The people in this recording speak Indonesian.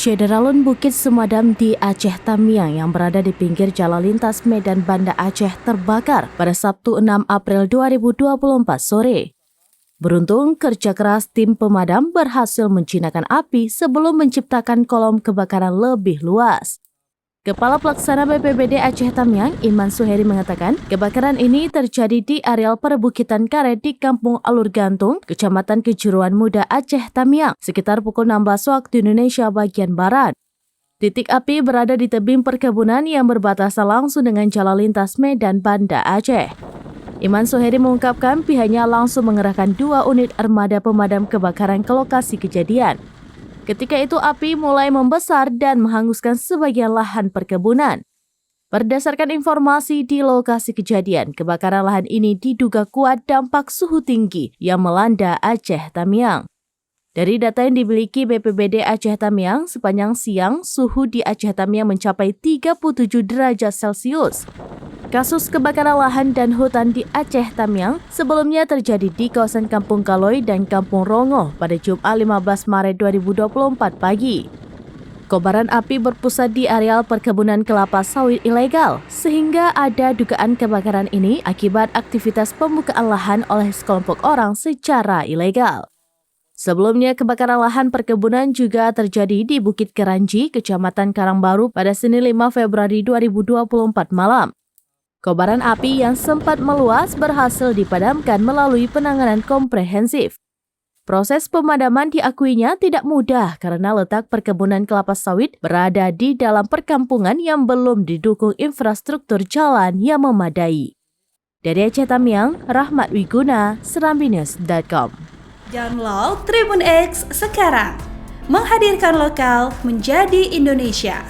Syederalun Bukit Sumadam di Aceh Tamiang yang berada di pinggir jalan lintas Medan Banda Aceh terbakar pada Sabtu 6 April 2024 sore. Beruntung, kerja keras tim pemadam berhasil menjinakkan api sebelum menciptakan kolom kebakaran lebih luas. Kepala Pelaksana BPBD Aceh Tamiang, Iman Suheri mengatakan, kebakaran ini terjadi di areal perbukitan karet di Kampung Alur Gantung, Kecamatan Kejuruan Muda Aceh Tamiang, sekitar pukul 16 waktu Indonesia bagian Barat. Titik api berada di tebing perkebunan yang berbatasan langsung dengan jalan lintas Medan Banda Aceh. Iman Suheri mengungkapkan pihaknya langsung mengerahkan 2 unit armada pemadam kebakaran ke lokasi kejadian. Ketika itu api mulai membesar dan menghanguskan sebagian lahan perkebunan. Berdasarkan informasi di lokasi kejadian, kebakaran lahan ini diduga kuat dampak suhu tinggi yang melanda Aceh Tamiang. Dari data yang dimiliki BPBD Aceh Tamiang, sepanjang siang suhu di Aceh Tamiang mencapai 37 derajat Celcius. Kasus kebakaran lahan dan hutan di Aceh Tamiang sebelumnya terjadi di kawasan Kampung Kaloy dan Kampung Rongoh pada Jumat 15 Maret 2024 pagi. Kobaran api berpusat di areal perkebunan kelapa sawit ilegal, sehingga ada dugaan kebakaran ini akibat aktivitas pembukaan lahan oleh sekelompok orang secara ilegal. Sebelumnya, kebakaran lahan perkebunan juga terjadi di Bukit Keranji, Kecamatan Karangbaru pada Senin 5 Februari 2024 malam. Kobaran api yang sempat meluas berhasil dipadamkan melalui penanganan komprehensif. Proses pemadaman diakuinya tidak mudah karena letak perkebunan kelapa sawit berada di dalam perkampungan yang belum didukung infrastruktur jalan yang memadai. Dari Aceh Tamiang, Rahmat Wiguna, serambinews.com. Download Tribun X sekarang, menghadirkan lokal menjadi Indonesia.